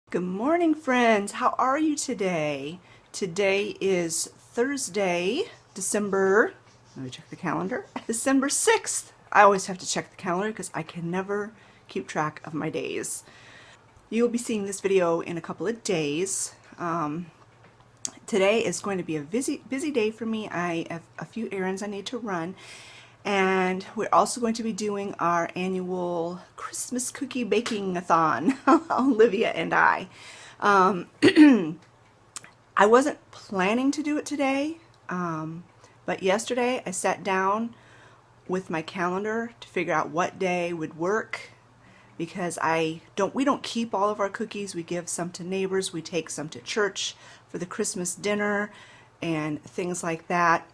Good morning, friends. How are you today? Today is Thursday, let me check the calendar, December 6th. I always have to check the calendar because I can never keep track of my days. You'll be seeing this video in a couple of days. Today is going to be a busy day for me. I have a few errands I need to run. And we're also going to be doing our annual Christmas cookie baking-a-thon, Olivia and I. I wasn't planning to do it today, but yesterday I sat down with my calendar to figure out what day would work, because we don't keep all of our cookies. We give some to neighbors, we take some to church for the Christmas dinner and things like that.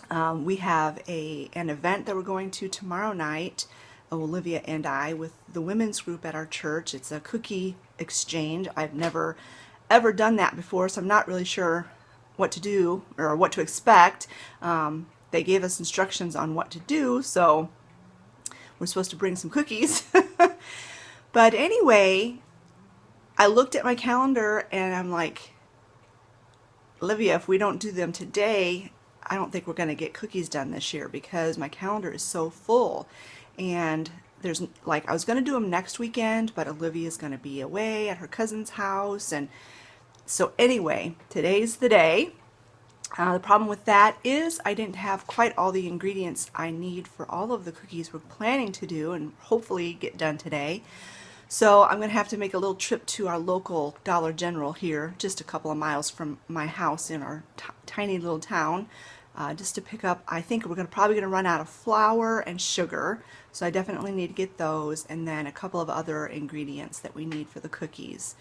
We have an event that we're going to tomorrow night, Olivia and I, with the women's group at our church. It's a cookie exchange. I've never ever done that before, so I'm not really sure what to do or what to expect. They gave us instructions on what to do, so we're supposed to bring some cookies. But anyway, I looked at my calendar and I'm like, Olivia, if we don't do them today, I don't think we're going to get cookies done this year because my calendar is so full. And I was going to do them next weekend, but Olivia's going to be away at her cousin's house. And so anyway, today's the day. The problem with that is I didn't have quite all the ingredients I need for all of the cookies we're planning to do and hopefully get done today. So I'm going to have to make a little trip to our local Dollar General here, just a couple of miles from my house in our tiny little town, just to pick up. I think we're probably going to run out of flour and sugar, so I definitely need to get those, and then a couple of other ingredients that we need for the cookies.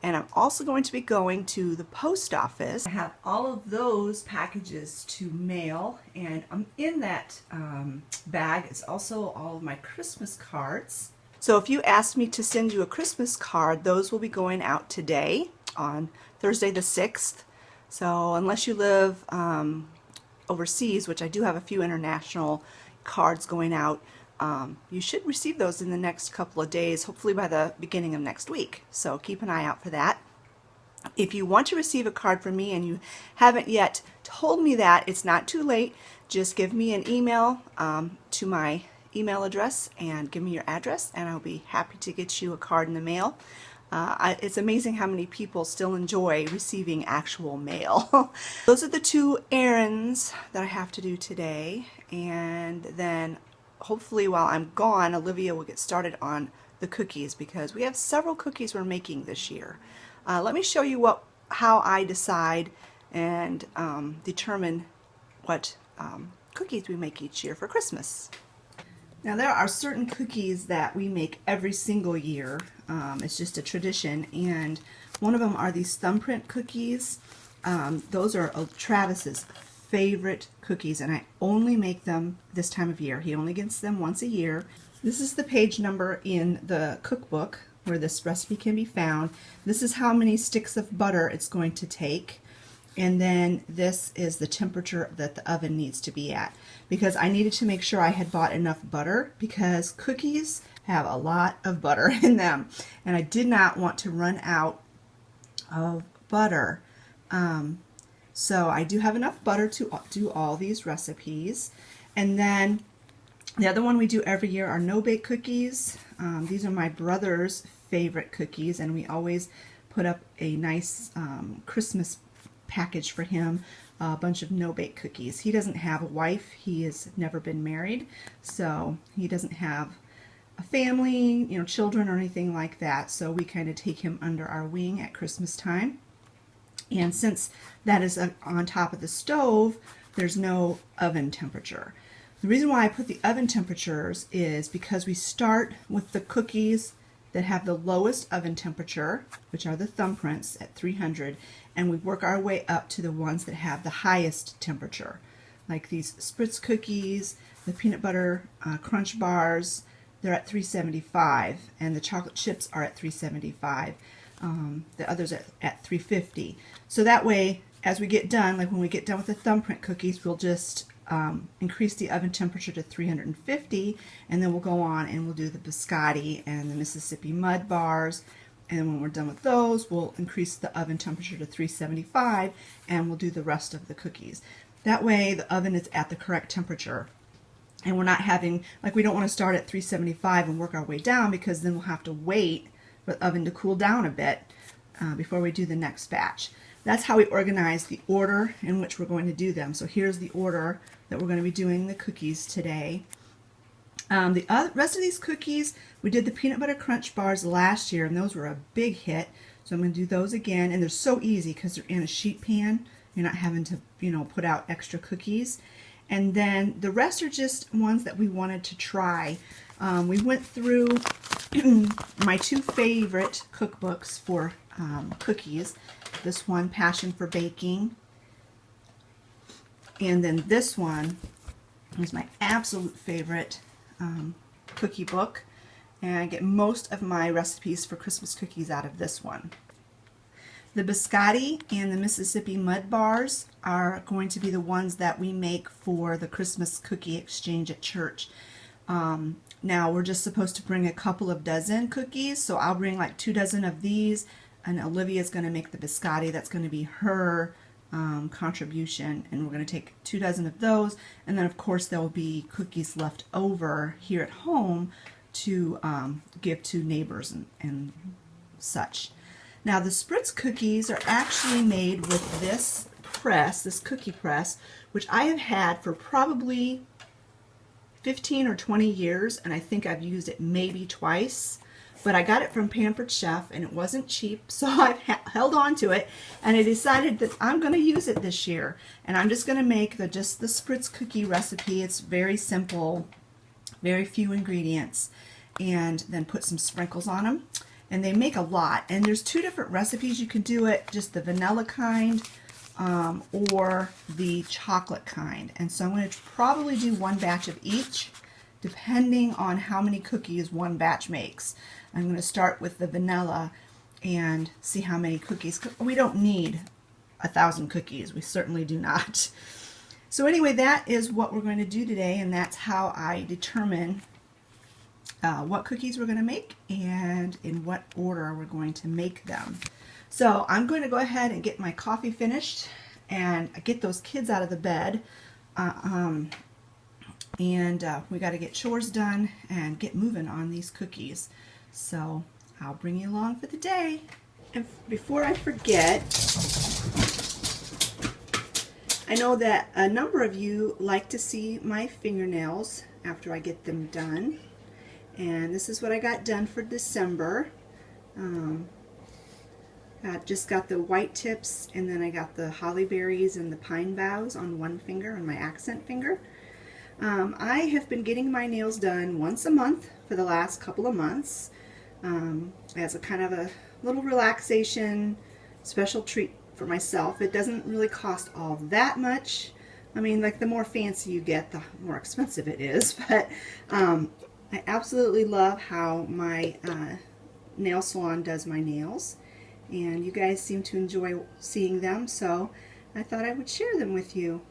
And I'm also going to be going to the post office. I have all of those packages to mail, and in that bag is also all of my Christmas cards. So if you asked me to send you a Christmas card, those will be going out today on Thursday the 6th. So unless you live overseas, which I do have a few international cards going out, you should receive those in the next couple of days, hopefully by the beginning of next week. So keep an eye out for that. If you want to receive a card from me and you haven't yet told me that, it's not too late. Just give me an email to my email address and give me your address, and I'll be happy to get you a card in the mail. It's amazing how many people still enjoy receiving actual mail. Those are the two errands that I have to do today, and then hopefully while I'm gone, Olivia will get started on the cookies because we have several cookies we're making this year. Let me show you how I decide and determine what cookies we make each year for Christmas. Now there are certain cookies that we make every single year. It's just a tradition, and one of them are these thumbprint cookies. Those are Travis's favorite cookies, and I only make them this time of year. He only gets them once a year. This is the page number in the cookbook where this recipe can be found. This is how many sticks of butter it's going to take. And then this is the temperature that the oven needs to be at, because I needed to make sure I had bought enough butter because cookies have a lot of butter in them, and I did not want to run out of butter. So I do have enough butter to do all these recipes. And then the other one we do every year are no-bake cookies. These are my brother's favorite cookies, and we always put up a nice Christmas package for him, a bunch of no-bake cookies. He doesn't have a wife. He has never been married, so he doesn't have a family, children or anything like that. So we kind of take him under our wing at Christmas time. And since that is on top of the stove, there's no oven temperature. The reason why I put the oven temperatures is because we start with the cookies that have the lowest oven temperature, which are the thumbprints at 300, and we work our way up to the ones that have the highest temperature, like these Spritz cookies, the peanut butter crunch bars. They're at 375, and the chocolate chips are at 375. The others at 350. So that way, as we get done, like when we get done with the thumbprint cookies, we'll just increase the oven temperature to 350, and then we'll go on and we'll do the biscotti and the Mississippi mud bars And when we're done with those, we'll increase the oven temperature to 375 and we'll do the rest of the cookies. That way the oven is at the correct temperature. And we're not having, like, we don't want to start at 375 and work our way down, because then we'll have to wait for the oven to cool down a bit before we do the next batch. That's how we organize the order in which we're going to do them. So here's the order that we're going to be doing the cookies today. The rest of these cookies, we did the peanut butter crunch bars last year, and those were a big hit. So I'm going to do those again, and they're so easy because they're in a sheet pan. You're not having to, put out extra cookies. And then the rest are just ones that we wanted to try. We went through my two favorite cookbooks for cookies. This one, Passion for Baking, and then this one is my absolute favorite cookie book, and I get most of my recipes for Christmas cookies out of this one. The biscotti and the Mississippi mud bars are going to be the ones that we make for the Christmas cookie exchange at church. Now we're just supposed to bring a couple of dozen cookies, so I'll bring like 2 dozen of these, and Olivia's going to make the biscotti. That's going to be her contribution, and we're going to take 2 dozen of those, and then of course there will be cookies left over here at home to give to neighbors and such. Now the spritz cookies are actually made with this press, this cookie press, which I have had for probably 15 or 20 years, and I think I've used it maybe twice. But I got it from Pampered Chef, and it wasn't cheap, so I've held on to it, and I decided that I'm going to use it this year. And I'm just going to make just the spritz cookie recipe. It's very simple, very few ingredients, and then put some sprinkles on them. And they make a lot, and there's 2 different recipes. You can do it just the vanilla kind or the chocolate kind. And so I'm going to probably do 1 batch of each, depending on how many cookies 1 batch makes. I'm going to start with the vanilla and see how many cookies. We don't need 1,000 cookies. We certainly do not. So anyway, that is what we're going to do today, and that's how I determine what cookies we're going to make and in what order we're going to make them. So I'm going to go ahead and get my coffee finished and get those kids out of the bed. We got to get chores done and get moving on these cookies. So I'll bring you along for the day. And before I forget, I know that a number of you like to see my fingernails after I get them done. And this is what I got done for December. I just got the white tips, and then I got the holly berries and the pine boughs on one finger, on my accent finger. I have been getting my nails done once a month for the last couple of months as a kind of a little relaxation, special treat for myself. It doesn't really cost all that much. I mean, like, the more fancy you get, the more expensive it is, but I absolutely love how my nail salon does my nails, and you guys seem to enjoy seeing them, so I thought I would share them with you.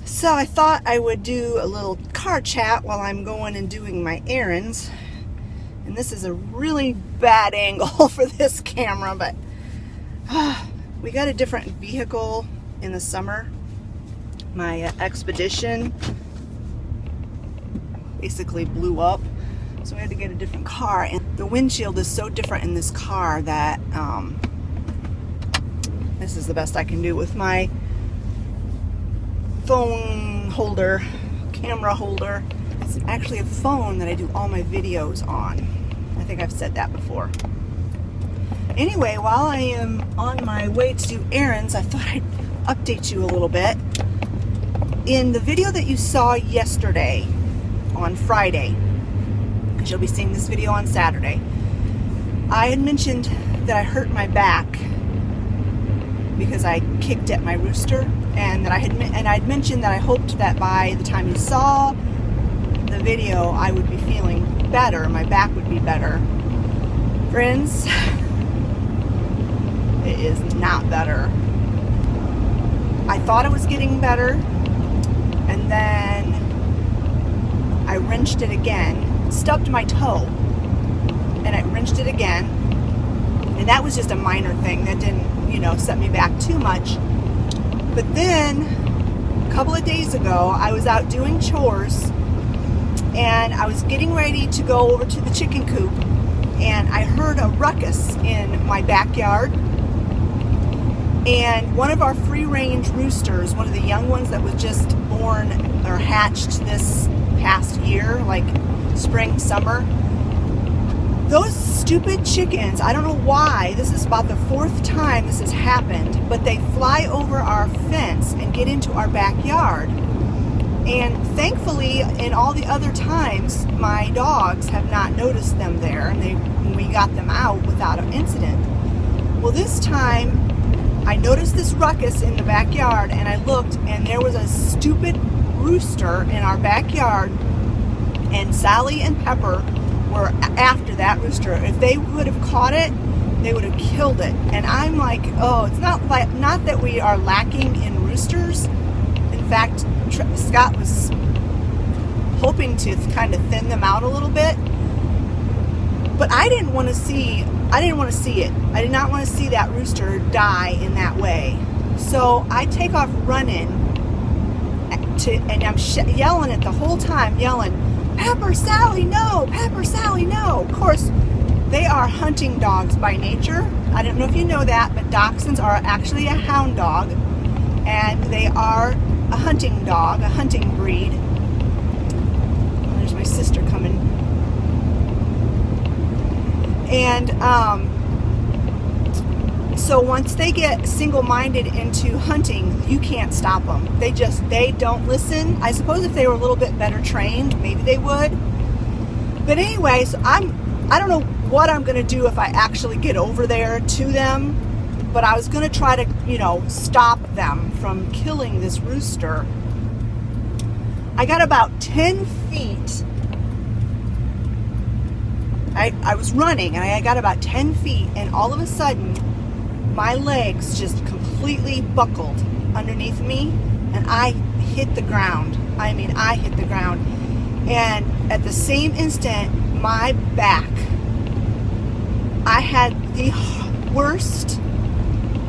So I thought I would do a little car chat while I'm going and doing my errands. And this is a really bad angle for this camera, but we got a different vehicle in the summer. My Expedition basically blew up, so we had to get a different car. And the windshield is so different in this car that this is the best I can do with my phone holder, camera holder. It's actually a phone that I do all my videos on. I think I've said that before. Anyway, while I am on my way to do errands, I thought I'd update you a little bit. In the video that you saw yesterday on Friday, because you'll be seeing this video on Saturday, I had mentioned that I hurt my back because I kicked at my Rooster, and that I'd mentioned that I hoped that by the time you saw the video I would be feeling better, my back would be better. Friends, it is not better. I thought it was getting better, and then I wrenched it again, stubbed my toe, and I wrenched it again, And that was just a minor thing. That didn't, set me back too much. But then, a couple of days ago, I was out doing chores, and I was getting ready to go over to the chicken coop, and I heard a ruckus in my backyard. And one of our free-range roosters, one of the young ones that was just born or hatched this past year, like spring, summer, those stupid chickens, I don't know why, this is about the 4th time this has happened, but they fly over our fence and get into our backyard. And thankfully, in all the other times, my dogs have not noticed them there, and we got them out without an incident. Well, this time, I noticed this ruckus in the backyard, and I looked, and there was a stupid rooster in our backyard, and Sally and Pepper were after that rooster. If they would have caught it, they would have killed it. And I'm like, oh, it's not that we are lacking in roosters. In fact, Scott was hoping to kind of thin them out a little bit, but I didn't want to see it. I did not want to see that rooster die in that way. So I take off running and I'm yelling it the whole time, yelling, "Pepper, Sally, no! Pepper, Sally, no!" Of course, they are hunting dogs by nature. I don't know if you know that, but Dachshunds are actually a hound dog, and they are a hunting dog, a hunting breed. Oh, there's my sister coming. And so once they get single-minded into hunting, you can't stop them. They don't listen. I suppose if they were a little bit better trained, maybe they would. But anyway, so I don't know what I'm going to do if I actually get over there to them, but I was going to try to, stop them from killing this rooster. I got about 10 feet. I was running, and I got about 10 feet, and all of a sudden, my legs just completely buckled underneath me, and I hit the ground. I hit the ground. And at the same instant, my back, I had the worst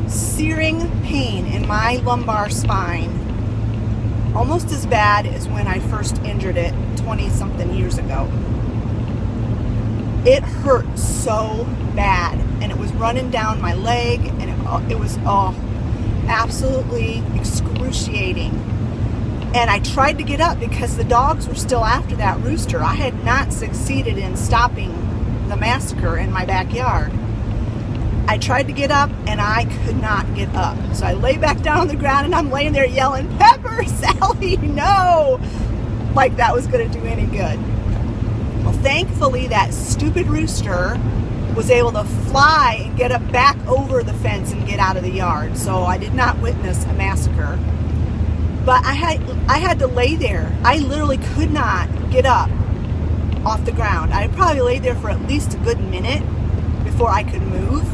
searing pain in my lumbar spine. Almost as bad as when I first injured it 20-something years ago. It hurt so bad, and it was running down my leg, and it was absolutely excruciating. And I tried to get up because the dogs were still after that rooster. I had not succeeded in stopping the massacre in my backyard. I tried to get up, and I could not get up. So I lay back down on the ground, and I'm laying there yelling, "Pepper, Sally, no!" Like that was going to do any good. Well, thankfully, that stupid rooster was able to fly and get up back over the fence and get out of the yard. So I did not witness a massacre. But I had to lay there. I literally could not get up off the ground. I probably laid there for at least a good minute before I could move.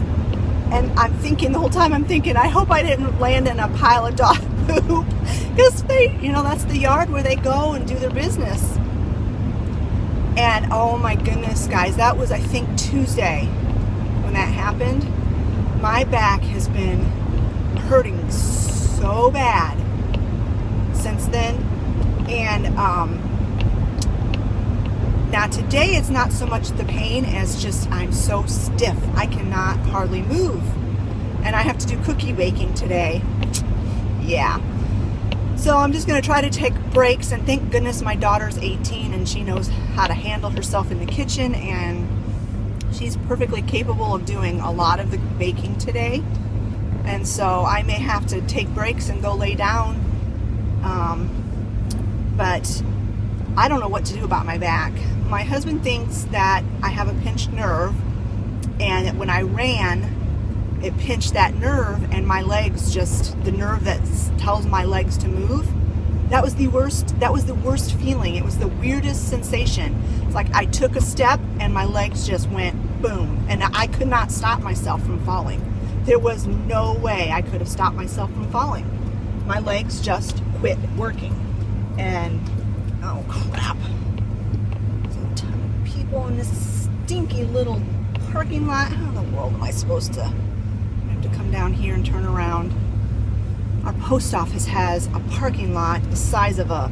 And I'm thinking the whole time, I hope I didn't land in a pile of dog poop. Because that's the yard where they go and do their business. And oh my goodness, guys, that was, I think, Tuesday when that happened. My back has been hurting so bad since then. And now today it's not so much the pain as just I'm so stiff. I cannot hardly move. And I have to do cookie baking today. Yeah. So I'm just going to try to take breaks, and thank goodness my daughter's 18 and she knows how to handle herself in the kitchen, and she's perfectly capable of doing a lot of the baking today. And so I may have to take breaks and go lay down. But I don't know what to do about my back. My husband thinks that I have a pinched nerve, and that when I ran, it pinched that nerve, and my legs the nerve that tells my legs to move, that was the worst feeling. It was the weirdest sensation. It's like I took a step and my legs just went boom, and I could not stop myself from falling. There was no way I could have stopped myself from falling. My legs just quit working. And oh crap, there's a ton of people in this stinky little parking lot. How in the world am I supposed to? I have to come down here and turn around. Our post office has a parking lot the size of a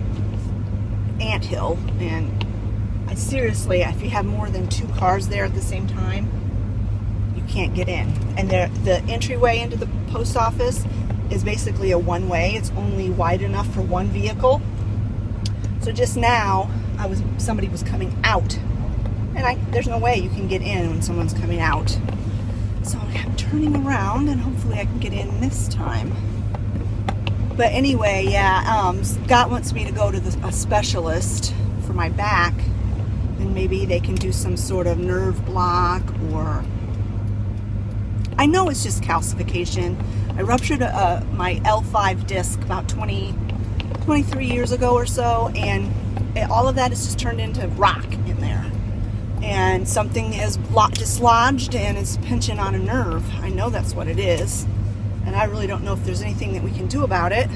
anthill, and seriously, if you have more than 2 cars there at the same time, you can't get in. And the entryway into the post office is basically a one-way. It's only wide enough for one vehicle. So just now, somebody was coming out, and there's no way you can get in when someone's coming out. So I'm turning around, and hopefully I can get in this time. But anyway, yeah, Scott wants me to go to a specialist for my back, and maybe they can do some sort of nerve block, or I know it's just calcification. I ruptured my L5 disc about 23 years ago or so, and all of that is just turned into rock in there. And something is dislodged and it's pinching on a nerve. I know that's what it is. And I really don't know if there's anything that we can do about it.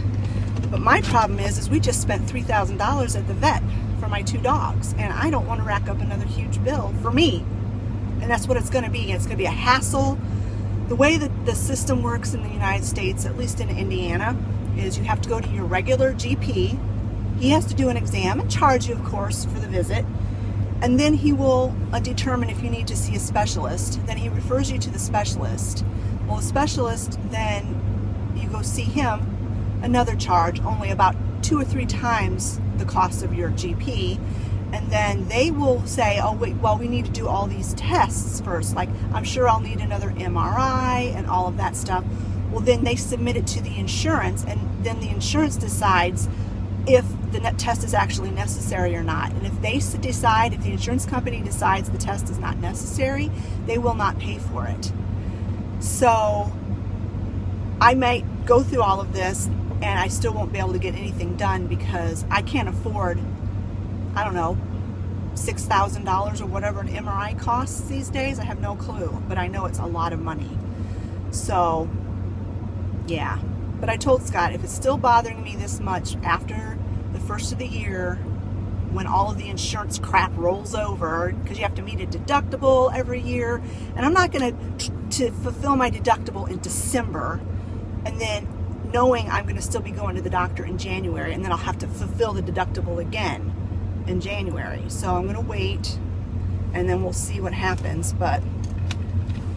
But my problem is we just spent $3,000 at the vet for my 2 dogs. And I don't want to rack up another huge bill for me. And that's what it's going to be. It's going to be a hassle. The way that the system works in the United States, at least in Indiana, is you have to go to your regular GP. He has to do an exam and charge you, of course, for the visit. And then he will determine if you need to see a specialist. Then he refers you to the specialist. Well, the specialist, then you go see him, another charge, only about 2 or 3 times the cost of your GP. And then they will say, oh, wait, well, we need to do all these tests first. Like, I'm sure I'll need another MRI and all of that stuff. Well, then they submit it to the insurance, and then the insurance decides if the test is actually necessary or not. And if if the insurance company decides the test is not necessary, they will not pay for it. So I might go through all of this and I still won't be able to get anything done because I can't afford, I don't know, $6,000 or whatever an MRI costs these days. I have no clue, but I know it's a lot of money. So, yeah. But I told Scott, if it's still bothering me this much after the first of the year, when all of the insurance crap rolls over, because you have to meet a deductible every year, and I'm not going to fulfill my deductible in December, and then knowing I'm going to still be going to the doctor in January, and then I'll have to fulfill the deductible again in January. So I'm going to wait, and then we'll see what happens. But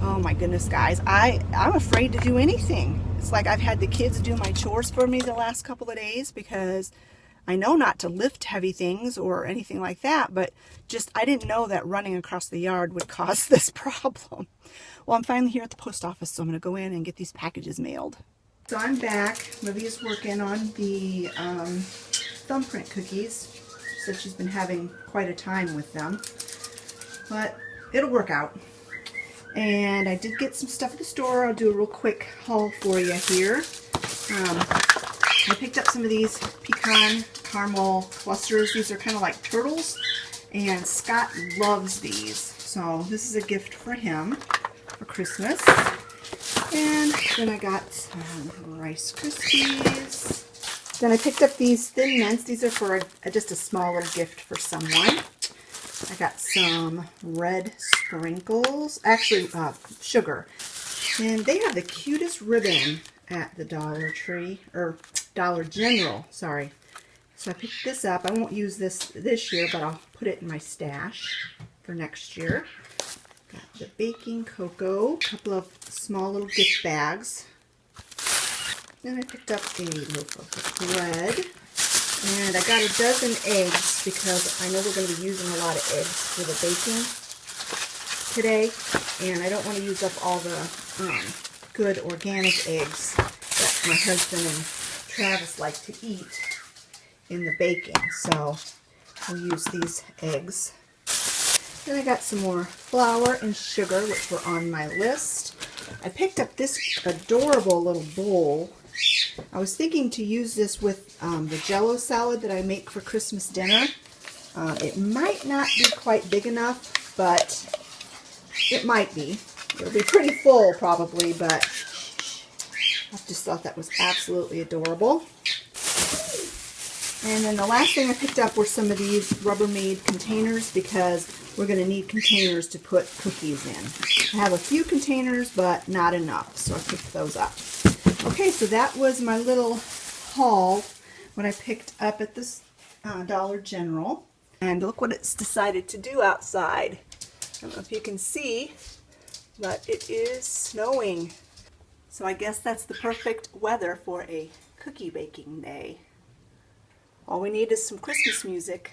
oh my goodness, guys, I'm afraid to do anything. It's like I've had the kids do my chores for me the last couple of days because I know not to lift heavy things or anything like that, but just I didn't know that running across the yard would cause this problem. Well, I'm finally here at the post office, so I'm going to go in and get these packages mailed. So I'm back. Libby's working on the thumbprint cookies. She said she's been having quite a time with them, but it'll work out. And I did get some stuff at the store. I'll do a real quick haul for you here. I picked up some of these pecan caramel clusters. These are kind of like turtles, and Scott loves these. So this is a gift for him for Christmas. And then I got some Rice Krispies. Then I picked up these Thin Mints. These are for just a small little gift for someone. I got some red sprinkles, actually sugar, and they have the cutest ribbon at the Dollar Tree, or Dollar General, sorry. So I picked this up. I won't use this year, but I'll put it in my stash for next year. Got the baking cocoa, a couple of small little gift bags. Then I picked up a loaf of bread. And I got a dozen eggs because I know we're going to be using a lot of eggs for the baking today. And I don't want to use up all the good organic eggs that my husband and Travis like to eat in the baking. So we'll use these eggs. Then I got some more flour and sugar, which were on my list. I picked up this adorable little bowl. I was thinking to use this with the Jell-O salad that I make for Christmas dinner. It might not be quite big enough, but it might be. It'll be pretty full probably, but I just thought that was absolutely adorable. And then the last thing I picked up were some of these Rubbermaid containers because we're going to need containers to put cookies in. I have a few containers, but not enough, so I picked those up. Okay, so that was my little haul, what I picked up at this Dollar General. And look what it's decided to do outside. I don't know if you can see, but it is snowing. So I guess that's the perfect weather for a cookie baking day. All we need is some Christmas music.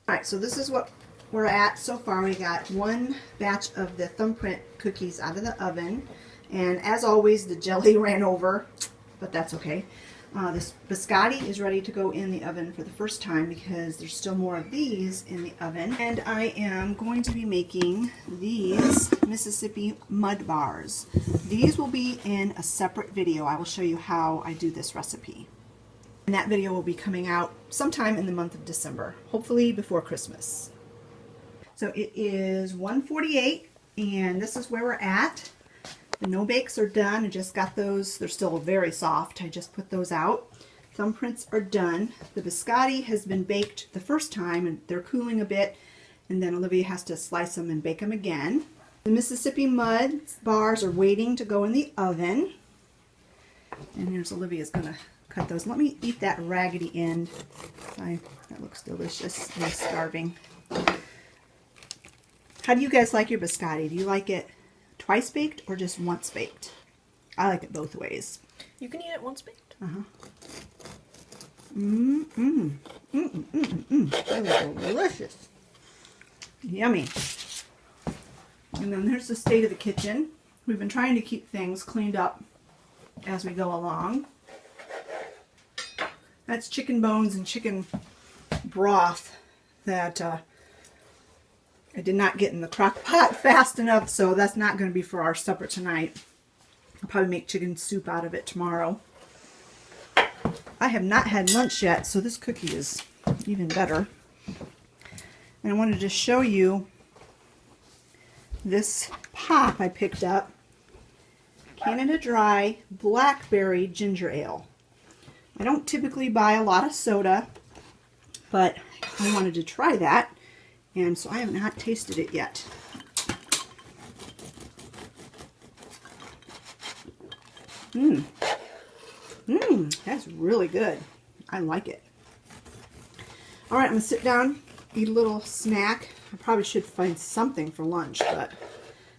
Alright, so this is what we're at so far. We got one batch of the thumbprint cookies out of the oven. And as always, the jelly ran over, but that's okay. This biscotti is ready to go in the oven for the first time because there's still more of these in the oven. And I am going to be making these Mississippi mud bars. These will be in a separate video. I will show you how I do this recipe. And that video will be coming out sometime in the month of December, hopefully before Christmas. So it is 1:48 and this is where we're at. The no bakes are done. I just got those. They're still very soft. I just put those out. Thumbprints are done. The biscotti has been baked the first time and they're cooling a bit, and then Olivia has to slice them and bake them again. The Mississippi mud bars are waiting to go in the oven. And here's Olivia's gonna cut those. Let me eat that raggedy end. That looks delicious. I'm starving. How do you guys like your biscotti? Do you like it twice baked or just once baked? I like it both ways. You can eat it once baked. That is delicious. Yummy. And then there's the state of the kitchen. We've been trying to keep things cleaned up as we go along. That's chicken bones and chicken broth that I did not get in the crock pot fast enough, so that's not going to be for our supper tonight. I'll probably make chicken soup out of it tomorrow. I have not had lunch yet, so this cookie is even better. And I wanted to show you this pop I picked up. Canada Dry Blackberry Ginger Ale. I don't typically buy a lot of soda, but I wanted to try that. And so I have not tasted it yet. That's really good. I like it. All right, I'm gonna sit down, eat a little snack. I probably should find something for lunch, but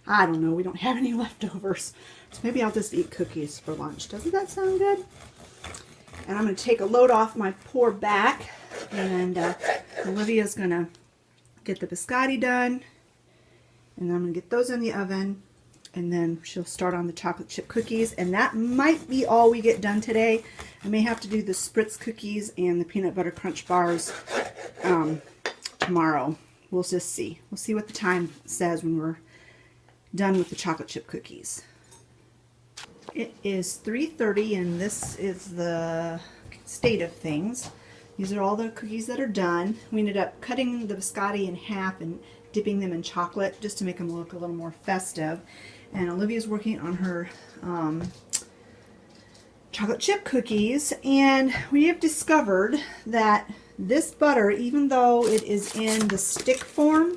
I don't know. We don't have any leftovers. So maybe I'll just eat cookies for lunch. Doesn't that sound good? And I'm gonna take a load off my poor back, and Olivia's gonna get the biscotti done, and then I'm going to get those in the oven, and then she'll start on the chocolate chip cookies, and that might be all we get done today. I may have to do the Spritz cookies and the peanut butter crunch bars tomorrow. We'll just see. We'll see what the time says when we're done with the chocolate chip cookies. It is 3:30 and this is the state of things. These are all the cookies that are done. We ended up cutting the biscotti in half and dipping them in chocolate just to make them look a little more festive. And Olivia's working on her chocolate chip cookies, and we have discovered that this butter, even though it is in the stick form,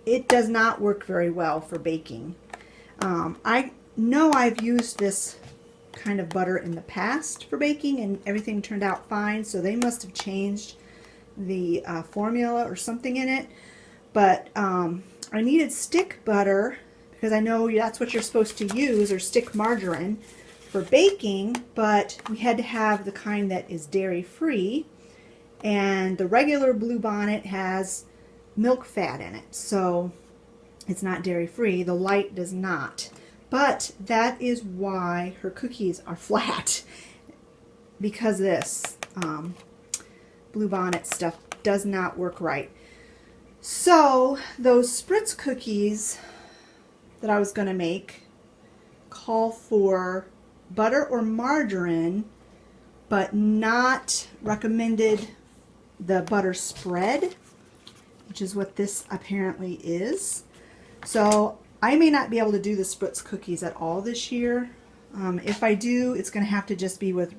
it does not work very well for baking. I know I've used this kind of butter in the past for baking and everything turned out fine, so they must have changed the formula or something in it. But I needed stick butter because I know that's what you're supposed to use, or stick margarine for baking, but we had to have the kind that is dairy free, and the regular Blue Bonnet has milk fat in it, so it's not dairy free. The light does not. But that is why her cookies are flat, because this Blue Bonnet stuff does not work right. So those Spritz cookies that I was going to make call for butter or margarine, but not recommended the butter spread, which is what this apparently is. So I may not be able to do the Spritz cookies at all this year. If I do, it's going to have to just be with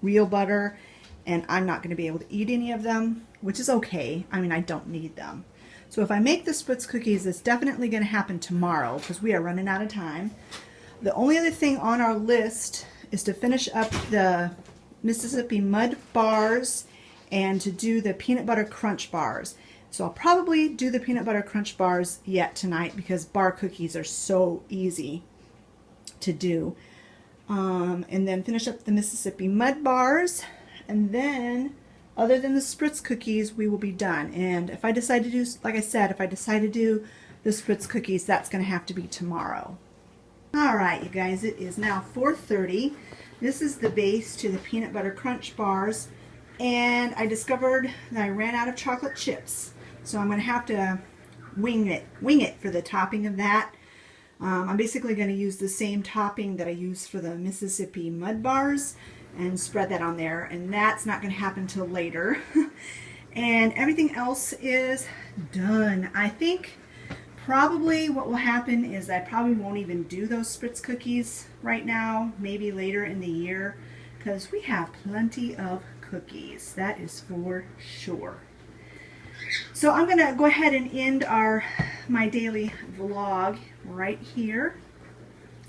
real butter and I'm not going to be able to eat any of them, which is okay. I mean, I don't need them. So if I make the Spritz cookies, it's definitely going to happen tomorrow because we are running out of time. The only other thing on our list is to finish up the Mississippi Mud bars and to do the peanut butter crunch bars. So I'll probably do the peanut butter crunch bars yet tonight because bar cookies are so easy to do. And then finish up the Mississippi Mud bars, and then other than the Spritz cookies, we will be done. And if I decide to do, like I said, if I decide to do the Spritz cookies, that's going to have to be tomorrow. All right, you guys, it is now 4:30. This is the base to the peanut butter crunch bars, and I discovered that I ran out of chocolate chips, so I'm going to have to wing it for the topping of that. I'm basically going to use the same topping that I used for the Mississippi Mud bars and spread that on there, and that's not going to happen till later. And everything else is done. I think probably what will happen is I probably won't even do those Spritz cookies right now, maybe later in the year, because we have plenty of cookies, that is for sure. So I'm going to go ahead and end my daily vlog right here.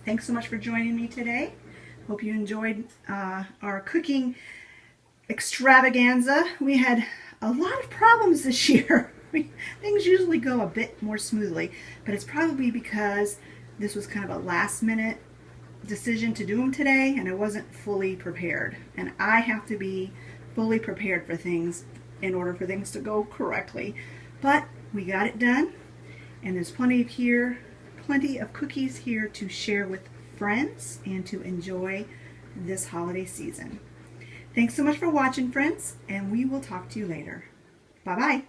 Thanks so much for joining me today. Hope you enjoyed our cooking extravaganza. We had a lot of problems this year. Things usually go a bit more smoothly, but it's probably because this was kind of a last minute decision to do them today and I wasn't fully prepared. And I have to be fully prepared for things in order for things to go correctly. But we got it done, and there's plenty of cookies here to share with friends and to enjoy this holiday season. Thanks so much for watching, friends, and we will talk to you later. Bye-bye.